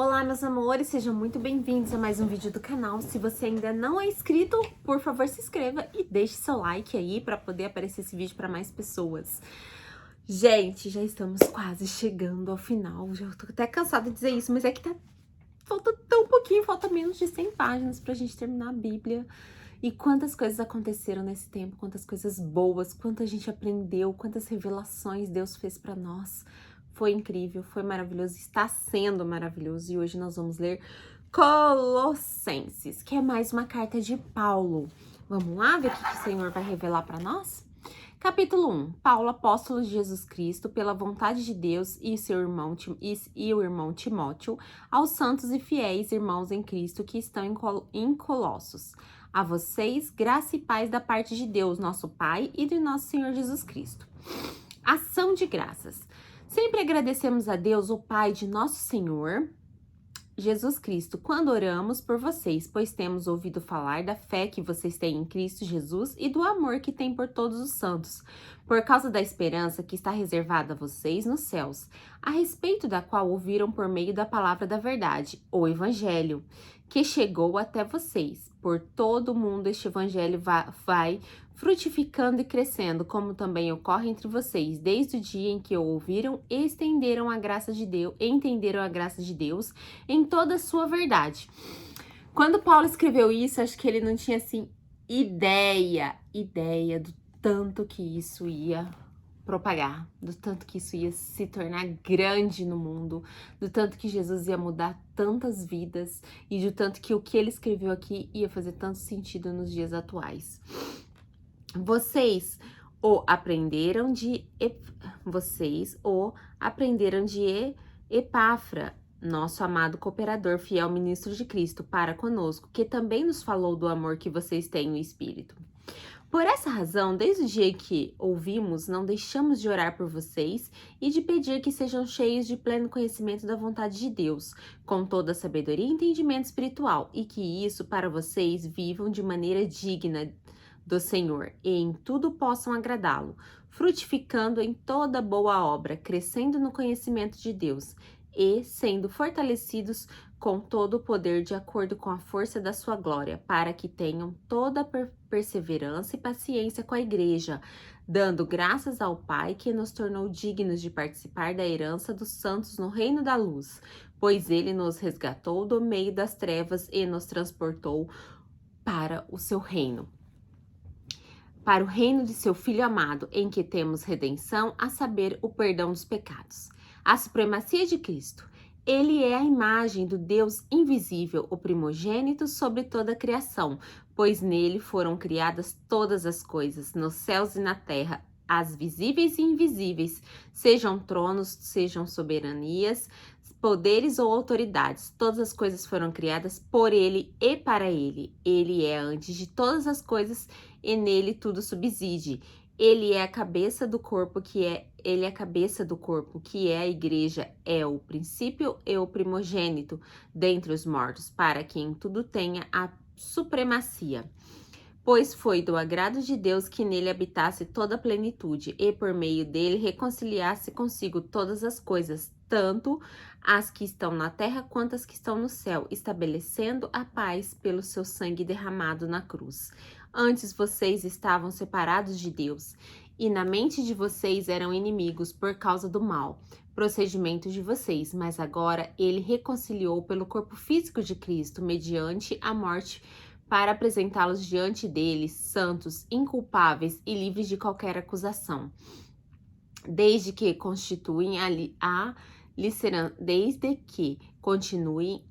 Olá, meus amores, sejam muito bem-vindos a mais um vídeo do canal. Se você ainda não é inscrito, por favor, se inscreva e deixe seu like aí para poder aparecer esse vídeo para mais pessoas. Gente, já estamos quase chegando ao final. Já tô até cansada de dizer isso, mas é que falta tão pouquinho, falta menos de 100 páginas pra gente terminar a Bíblia. E quantas coisas aconteceram nesse tempo, quantas coisas boas, quanta gente aprendeu, quantas revelações Deus fez para nós. Foi incrível, foi maravilhoso, está sendo maravilhoso. E hoje nós vamos ler Colossenses, que é mais uma carta de Paulo. Vamos lá ver o que o Senhor vai revelar para nós? Capítulo 1. Paulo, apóstolo de Jesus Cristo, pela vontade de Deus e o irmão Timóteo, aos santos e fiéis irmãos em Cristo que estão em Colossos. A vocês, graça e paz da parte de Deus, nosso Pai, e de nosso Senhor Jesus Cristo. Ação de graças. Sempre agradecemos a Deus, o Pai de nosso Senhor Jesus Cristo, quando oramos por vocês, pois temos ouvido falar da fé que vocês têm em Cristo Jesus e do amor que têm por todos os santos, por causa da esperança que está reservada a vocês nos céus, a respeito da qual ouviram por meio da palavra da verdade, o Evangelho, que chegou até vocês. Por todo o mundo este Evangelho vai frutificando e crescendo, como também ocorre entre vocês, desde o dia em que o ouviram e entenderam a graça de Deus em toda a sua verdade. Quando Paulo escreveu isso, acho que ele não tinha, assim, ideia do tanto que isso ia propagar, do tanto que isso ia se tornar grande no mundo, do tanto que Jesus ia mudar tantas vidas e do tanto que o que ele escreveu aqui ia fazer tanto sentido nos dias atuais. Vocês o aprenderam de Epáfra, nosso amado cooperador, fiel ministro de Cristo para conosco, que também nos falou do amor que vocês têm no Espírito. Por essa razão, desde o dia que ouvimos, não deixamos de orar por vocês e de pedir que sejam cheios de pleno conhecimento da vontade de Deus, com toda a sabedoria e entendimento espiritual, e que isso para vocês vivam de maneira digna do Senhor e em tudo possam agradá-lo, frutificando em toda boa obra, crescendo no conhecimento de Deus e sendo fortalecidos com todo o poder de acordo com a força da sua glória, para que tenham toda a perseverança e paciência com a igreja, dando graças ao Pai que nos tornou dignos de participar da herança dos santos no reino da luz, pois ele nos resgatou do meio das trevas e nos transportou para o seu reino. Para o reino de seu Filho amado, em que temos redenção, a saber, o perdão dos pecados. A supremacia de Cristo. Ele é a imagem do Deus invisível, o primogênito sobre toda a criação, pois nele foram criadas todas as coisas, nos céus e na terra, as visíveis e invisíveis, sejam tronos, sejam soberanias, poderes ou autoridades. Todas as coisas foram criadas por ele e para ele. Ele é antes de todas as coisas e nele tudo subside. Ele é a cabeça do corpo que é a igreja, é o princípio e o primogênito dentre os mortos, para quem tudo tenha a supremacia. Pois foi do agrado de Deus que nele habitasse toda a plenitude, e por meio dele reconciliasse consigo todas as coisas, tanto as que estão na terra quanto as que estão no céu, estabelecendo a paz pelo seu sangue derramado na cruz. Antes vocês estavam separados de Deus, e na mente de vocês eram inimigos por causa do mal procedimento de vocês, mas agora ele reconciliou pelo corpo físico de Cristo, mediante a morte, para apresentá-los diante dele, santos, inculpáveis e livres de qualquer acusação, desde que continuem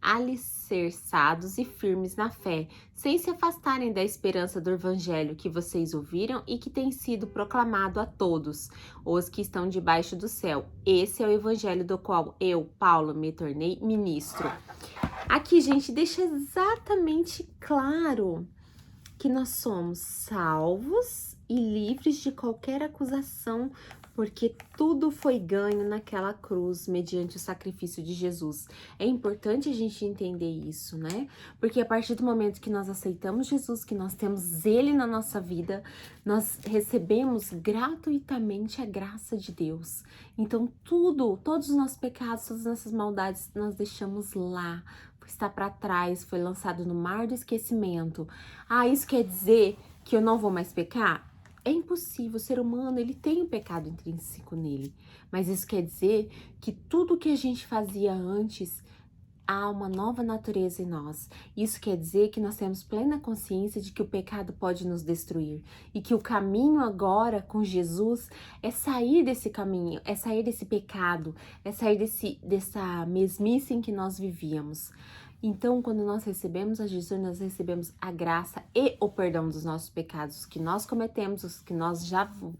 alicerçados e firmes na fé, sem se afastarem da esperança do Evangelho que vocês ouviram e que tem sido proclamado a todos os que estão debaixo do céu. Esse é o Evangelho do qual eu, Paulo, me tornei ministro. Aqui, gente, deixa exatamente claro que nós somos salvos e livres de qualquer acusação Porque tudo foi ganho naquela cruz, mediante o sacrifício de Jesus. É importante a gente entender isso, né? Porque a partir do momento que nós aceitamos Jesus, que nós temos Ele na nossa vida, nós recebemos gratuitamente a graça de Deus. Então, todos os nossos pecados, todas as nossas maldades, nós deixamos lá. Está para trás, foi lançado no mar do esquecimento. Ah, isso quer dizer que eu não vou mais pecar? É impossível, o ser humano, ele tem um pecado intrínseco nele, mas isso quer dizer que tudo que a gente fazia antes, há uma nova natureza em nós. Isso quer dizer que nós temos plena consciência de que o pecado pode nos destruir e que o caminho agora com Jesus é sair desse caminho, é sair desse pecado, é sair dessa mesmice em que nós vivíamos. Então, quando nós recebemos a Jesus, nós recebemos a graça e o perdão dos nossos pecados, os que nós cometemos, os que nós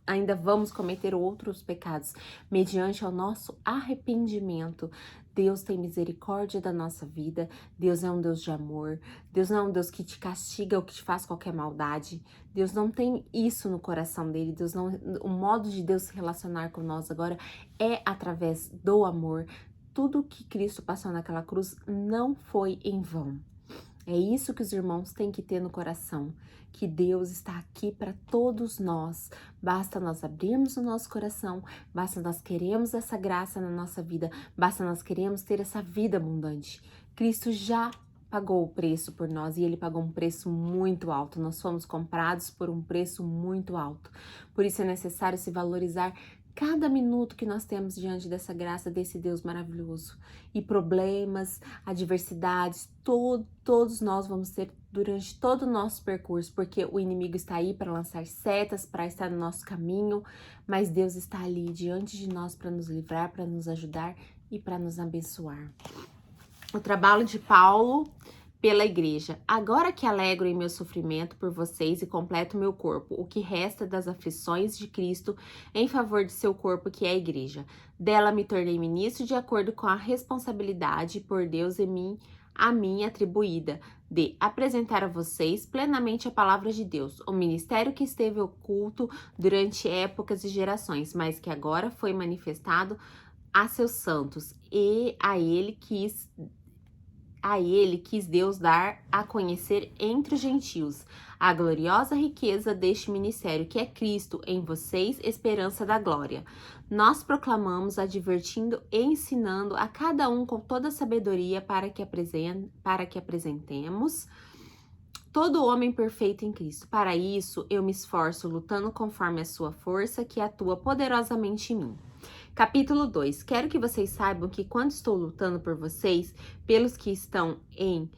ainda vamos cometer outros pecados, mediante o nosso arrependimento. Deus tem misericórdia da nossa vida, Deus é um Deus de amor, Deus não é um Deus que te castiga ou que te faz qualquer maldade. Deus não tem isso no coração dele, o modo de Deus se relacionar com nós agora é através do amor. Tudo que Cristo passou naquela cruz não foi em vão. É isso que os irmãos têm que ter no coração, que Deus está aqui para todos nós. Basta nós abrirmos o nosso coração, basta nós queremos essa graça na nossa vida, basta nós queremos ter essa vida abundante. Cristo já pagou o preço por nós e ele pagou um preço muito alto. Nós fomos comprados por um preço muito alto. Por isso é necessário se valorizar cada minuto que nós temos diante dessa graça, desse Deus maravilhoso. E problemas, adversidades, todos nós vamos ter durante todo o nosso percurso, porque o inimigo está aí para lançar setas, para estar no nosso caminho, mas Deus está ali diante de nós para nos livrar, para nos ajudar e para nos abençoar. O trabalho de Paulo pela igreja. Agora que alegro em meu sofrimento por vocês e completo meu corpo, o que resta das aflições de Cristo em favor de seu corpo, que é a igreja. Dela me tornei ministro de acordo com a responsabilidade por Deus a mim atribuída, de apresentar a vocês plenamente a palavra de Deus, o ministério que esteve oculto durante épocas e gerações, mas que agora foi manifestado a seus santos, e a ele quis Deus dar a conhecer entre os gentios a gloriosa riqueza deste ministério, que é Cristo em vocês, esperança da glória. Nós proclamamos, advertindo e ensinando a cada um com toda a sabedoria para que apresentemos todo homem perfeito em Cristo. Para isso, eu me esforço lutando conforme a sua força, que atua poderosamente em mim. Capítulo 2. Quero que vocês saibam que quando estou lutando por vocês, pelos que estão em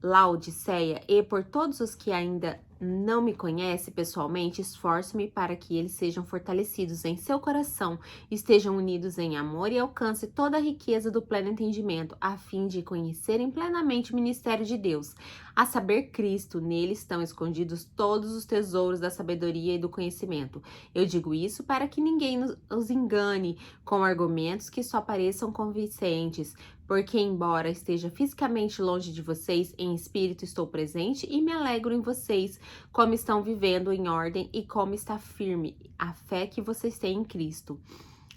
Laodiceia e por todos os que ainda não me conhecem pessoalmente, esforço-me para que eles sejam fortalecidos em seu coração, estejam unidos em amor e alcancem toda a riqueza do pleno entendimento, a fim de conhecerem plenamente o ministério de Deus, a saber, Cristo. Nele estão escondidos todos os tesouros da sabedoria e do conhecimento. Eu digo isso para que ninguém os engane com argumentos que só pareçam convincentes, porque embora esteja fisicamente longe de vocês, em espírito estou presente e me alegro em vocês, como estão vivendo em ordem e como está firme a fé que vocês têm em Cristo,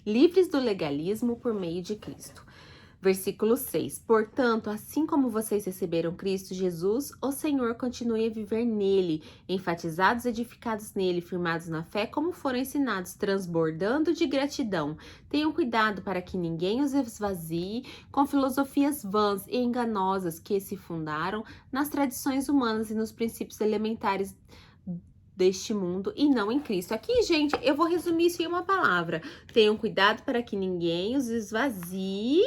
livres do legalismo por meio de Cristo. Versículo 6. Portanto, assim como vocês receberam Cristo Jesus, o Senhor continue a viver nele, enfatizados, edificados nele, firmados na fé, como foram ensinados, transbordando de gratidão. Tenham cuidado para que ninguém os esvazie com filosofias vãs e enganosas que se fundaram nas tradições humanas e nos princípios elementares deste mundo e não em Cristo. Aqui, gente, eu vou resumir isso em uma palavra. Tenham cuidado para que ninguém os esvazie,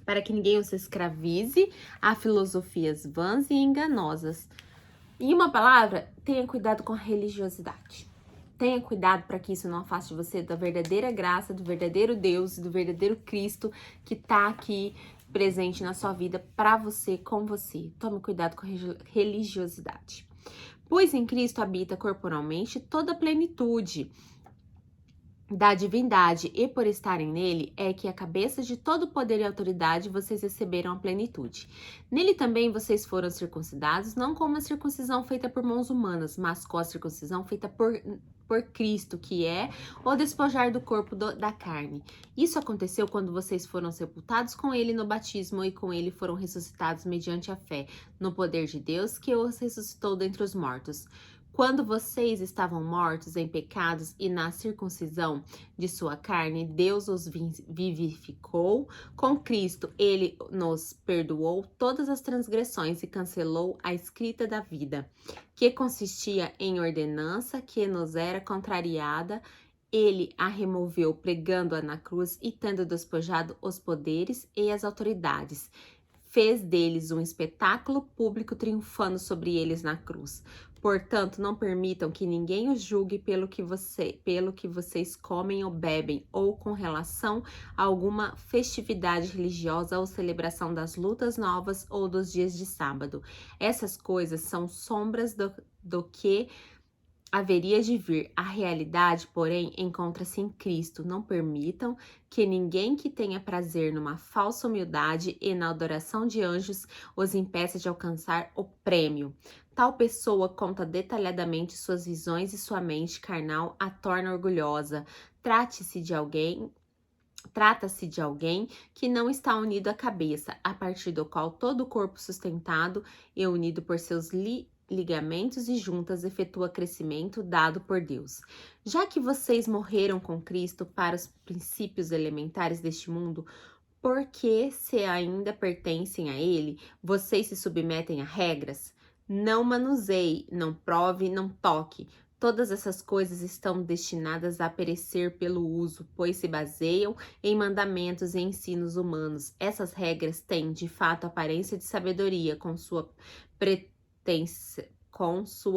para que ninguém os escravize a filosofias vãs e enganosas. Em uma palavra, tenha cuidado com a religiosidade. Tenha cuidado para que isso não afaste você da verdadeira graça, do verdadeiro Deus, do verdadeiro Cristo que está aqui presente na sua vida, para você, com você. Tome cuidado com a religiosidade. Pois em Cristo habita corporalmente toda a plenitude da divindade, e por estarem nele é que a cabeça de todo poder e autoridade vocês receberam a plenitude. Nele também vocês foram circuncidados, não com uma circuncisão feita por mãos humanas, mas com a circuncisão feita por por Cristo, que é o despojar do corpo da carne. Isso aconteceu quando vocês foram sepultados com ele no batismo e com ele foram ressuscitados mediante a fé no poder de Deus que os ressuscitou dentre os mortos. Quando vocês estavam mortos em pecados e na circuncisão de sua carne, Deus os vivificou com Cristo. Ele nos perdoou todas as transgressões e cancelou a escrita da vida, que consistia em ordenança que nos era contrariada. Ele a removeu pregando-a na cruz e tendo despojado os poderes e as autoridades, fez deles um espetáculo público triunfando sobre eles na cruz. Portanto, não permitam que ninguém os julgue pelo que vocês comem ou bebem, ou com relação a alguma festividade religiosa ou celebração das lutas novas ou dos dias de sábado. Essas coisas são sombras do que haveria de vir. A realidade, porém, encontra-se em Cristo. Não permitam que ninguém que tenha prazer numa falsa humildade e na adoração de anjos os impeça de alcançar o prêmio. Tal pessoa conta detalhadamente suas visões e sua mente carnal a torna orgulhosa. Trata-se de alguém que não está unido à cabeça, a partir do qual todo o corpo sustentado e unido por seus ligamentos e juntas efetua crescimento dado por Deus. Já que vocês morreram com Cristo para os princípios elementares deste mundo, porque se ainda pertencem a ele, vocês se submetem a regras? Não manuseie, não prove, não toque. Todas essas coisas estão destinadas a perecer pelo uso, pois se baseiam em mandamentos e ensinos humanos. Essas regras têm, de fato, aparência de sabedoria, com sua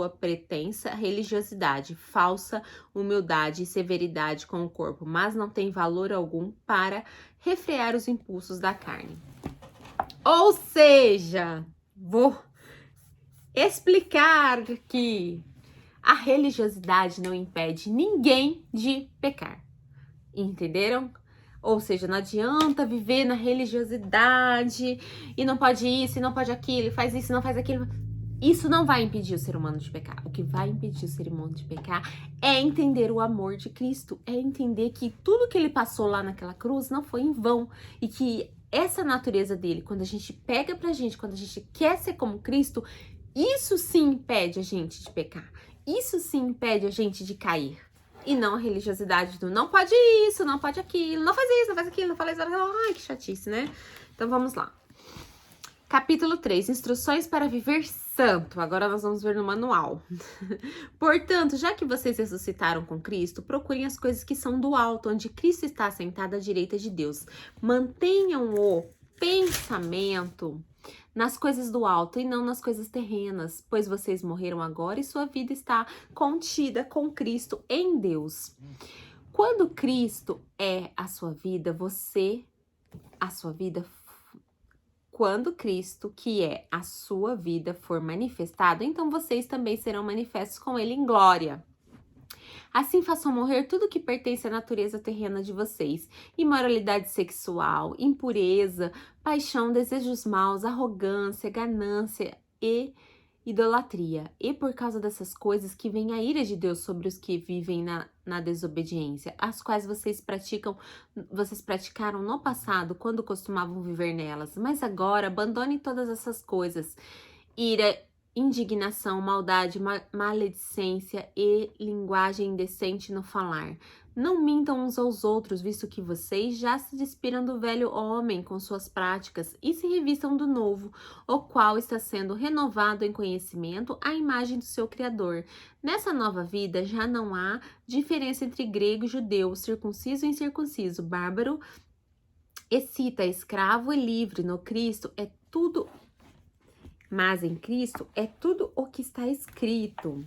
pretensa religiosidade, falsa humildade e severidade com o corpo, mas não tem valor algum para refrear os impulsos da carne. Ou seja, vou explicar que a religiosidade não impede ninguém de pecar. Entenderam? Ou seja, não adianta viver na religiosidade e não pode isso, e não pode aquilo, e faz isso, e não faz aquilo. Isso não vai impedir o ser humano de pecar. O que vai impedir o ser humano de pecar é entender o amor de Cristo, é entender que tudo que ele passou lá naquela cruz não foi em vão e que essa natureza dele, quando a gente pega pra gente, quando a gente quer ser como Cristo, isso sim impede a gente de pecar. Isso sim impede a gente de cair. E não a religiosidade do não pode isso, não pode aquilo, não faz isso, não faz aquilo, não fala isso. Ai, que chatice, né? Então vamos lá. Capítulo 3, instruções para viver santo. Agora nós vamos ver no manual. Portanto, já que vocês ressuscitaram com Cristo, procurem as coisas que são do alto, onde Cristo está assentado à direita de Deus. Mantenham o pensamento nas coisas do alto e não nas coisas terrenas, pois vocês morreram agora e sua vida está contida com Cristo em Deus. Quando Cristo é a sua vida, quando Cristo, que é a sua vida, for manifestado, então vocês também serão manifestos com ele em glória. Assim façam morrer tudo que pertence à natureza terrena de vocês: imoralidade sexual, impureza, paixão, desejos maus, arrogância, ganância e idolatria. E por causa dessas coisas que vem a ira de Deus sobre os que vivem na desobediência, as quais vocês praticaram no passado quando costumavam viver nelas. Mas agora abandonem todas essas coisas: ira, indignação, maldade, maledicência e linguagem indecente no falar. Não mintam uns aos outros, visto que vocês já se despiram do velho homem com suas práticas e se revistam do novo, o qual está sendo renovado em conhecimento à imagem do seu Criador. Nessa nova vida já não há diferença entre grego e judeu, circunciso e incircunciso, bárbaro, escita, escravo e livre. No Cristo é tudo, mas em Cristo é tudo o que está escrito.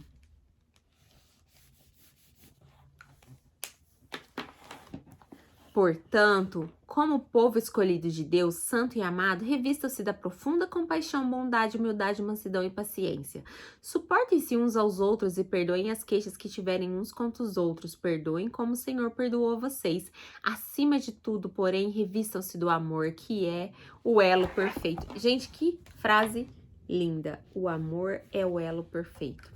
Portanto, como povo escolhido de Deus, santo e amado, revistam-se da profunda compaixão, bondade, humildade, mansidão e paciência. Suportem-se uns aos outros e perdoem as queixas que tiverem uns contra os outros. Perdoem como o Senhor perdoou vocês. Acima de tudo, porém, revistam-se do amor, que é o elo perfeito. Gente, que frase linda! O amor é o elo perfeito.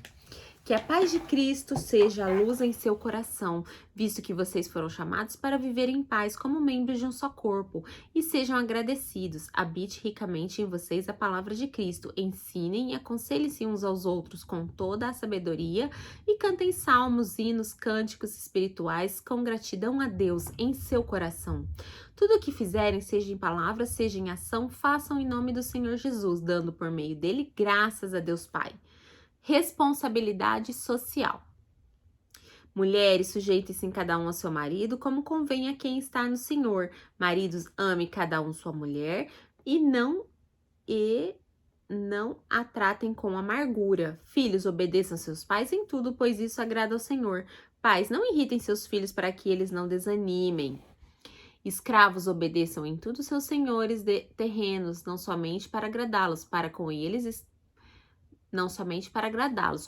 Que a paz de Cristo seja a luz em seu coração, visto que vocês foram chamados para viver em paz como membros de um só corpo, e sejam agradecidos. Habite ricamente em vocês a palavra de Cristo. Ensinem e aconselhem-se uns aos outros com toda a sabedoria e cantem salmos, hinos, cânticos espirituais com gratidão a Deus em seu coração. Tudo o que fizerem, seja em palavra, seja em ação, façam em nome do Senhor Jesus, dando por meio dele graças a Deus Pai. Responsabilidade social. Mulheres, sujeitem-se cada um ao seu marido, como convém a quem está no Senhor. Maridos, ame cada um sua mulher e não a tratem com amargura. Filhos, obedeçam seus pais em tudo, pois isso agrada ao Senhor. Pais, não irritem seus filhos para que eles não desanimem. Escravos, obedeçam em tudo seus senhores terrenos, não somente para agradá-los,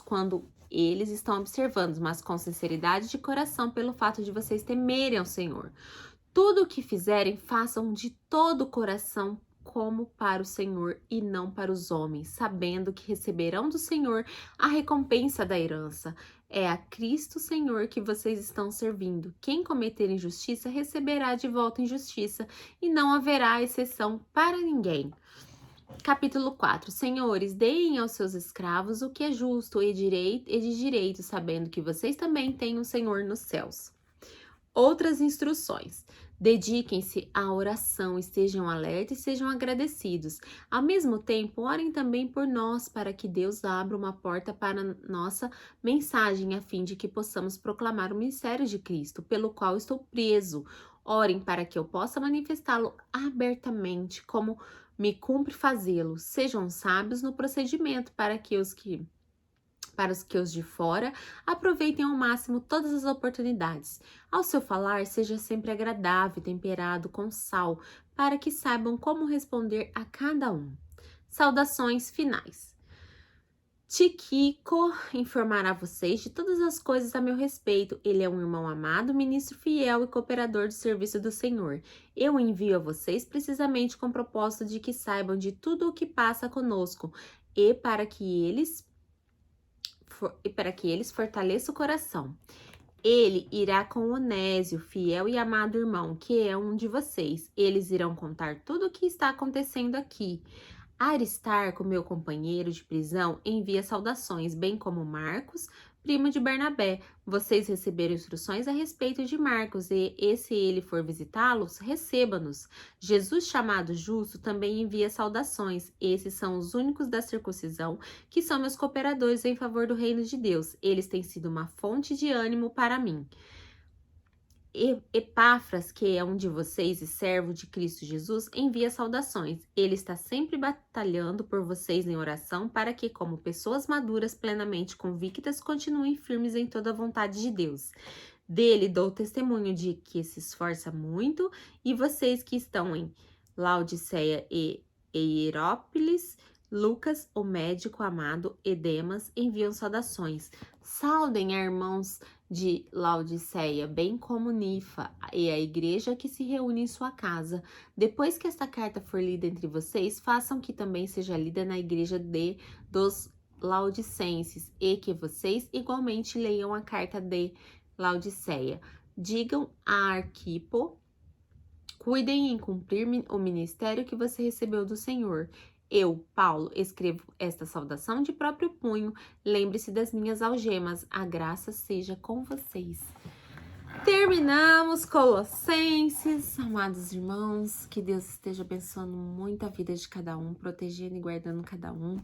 quando eles estão observando, mas com sinceridade de coração, pelo fato de vocês temerem ao Senhor. Tudo o que fizerem, façam de todo o coração, como para o Senhor e não para os homens, sabendo que receberão do Senhor a recompensa da herança. É a Cristo Senhor que vocês estão servindo. Quem cometer injustiça receberá de volta injustiça, e não haverá exceção para ninguém. Capítulo 4. Senhores, deem aos seus escravos o que é justo e de direito, sabendo que vocês também têm um Senhor nos céus. Outras instruções. Dediquem-se à oração, estejam alertas e sejam agradecidos. Ao mesmo tempo, orem também por nós, para que Deus abra uma porta para nossa mensagem, a fim de que possamos proclamar o ministério de Cristo, pelo qual estou preso. Orem para que eu possa manifestá-lo abertamente, como me cumpre fazê-lo. Sejam sábios no procedimento, para os que os de fora aproveitem ao máximo todas as oportunidades. Ao seu falar, seja sempre agradável, temperado com sal, para que saibam como responder a cada um. Saudações finais. Tíquico informará vocês de todas as coisas a meu respeito. Ele é um irmão amado, ministro fiel e cooperador do serviço do Senhor. Eu o envio a vocês precisamente com o propósito de que saibam de tudo o que passa conosco e para que eles fortaleçam o coração. Ele irá com Onésio, fiel e amado irmão, que é um de vocês. Eles irão contar tudo o que está acontecendo aqui. Aristarco, meu companheiro de prisão, envia saudações, bem como Marcos, primo de Bernabé. Vocês receberam instruções a respeito de Marcos e se ele for visitá-los, receba-nos. Jesus, chamado Justo, também envia saudações. Esses são os únicos da circuncisão que são meus cooperadores em favor do reino de Deus. Eles têm sido uma fonte de ânimo para mim. Epáfras, que é um de vocês e servo de Cristo Jesus, envia saudações. Ele está sempre batalhando por vocês em oração para que, como pessoas maduras, plenamente convictas, continuem firmes em toda a vontade de Deus. Dele dou testemunho de que se esforça muito, e vocês que estão em Laodiceia e Hierápolis, Lucas, o médico amado, e Demas, enviam saudações. Saudem a irmãos de Laodiceia, bem como Nifa e a igreja que se reúne em sua casa. Depois que esta carta for lida entre vocês, façam que também seja lida na igreja dos Laodicenses e que vocês igualmente leiam a carta de Laodiceia. Digam a Arquipo, cuidem em cumprir o ministério que você recebeu do Senhor. Eu, Paulo, escrevo esta saudação de próprio punho. Lembre-se das minhas algemas. A graça seja com vocês. Terminamos Colossenses, amados irmãos. Que Deus esteja abençoando muito a vida de cada um, protegendo e guardando cada um.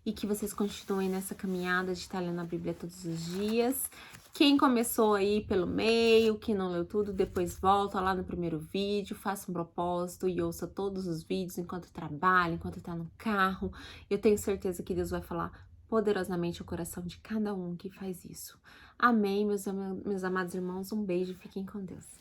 E que vocês continuem nessa caminhada de estar lendo a Bíblia todos os dias. Quem começou aí pelo meio, que não leu tudo, depois volta lá no primeiro vídeo, faça um propósito e ouça todos os vídeos enquanto trabalha, enquanto tá no carro. Eu tenho certeza que Deus vai falar poderosamente o coração de cada um que faz isso. Amém, meus amados irmãos. Um beijo, fiquem com Deus.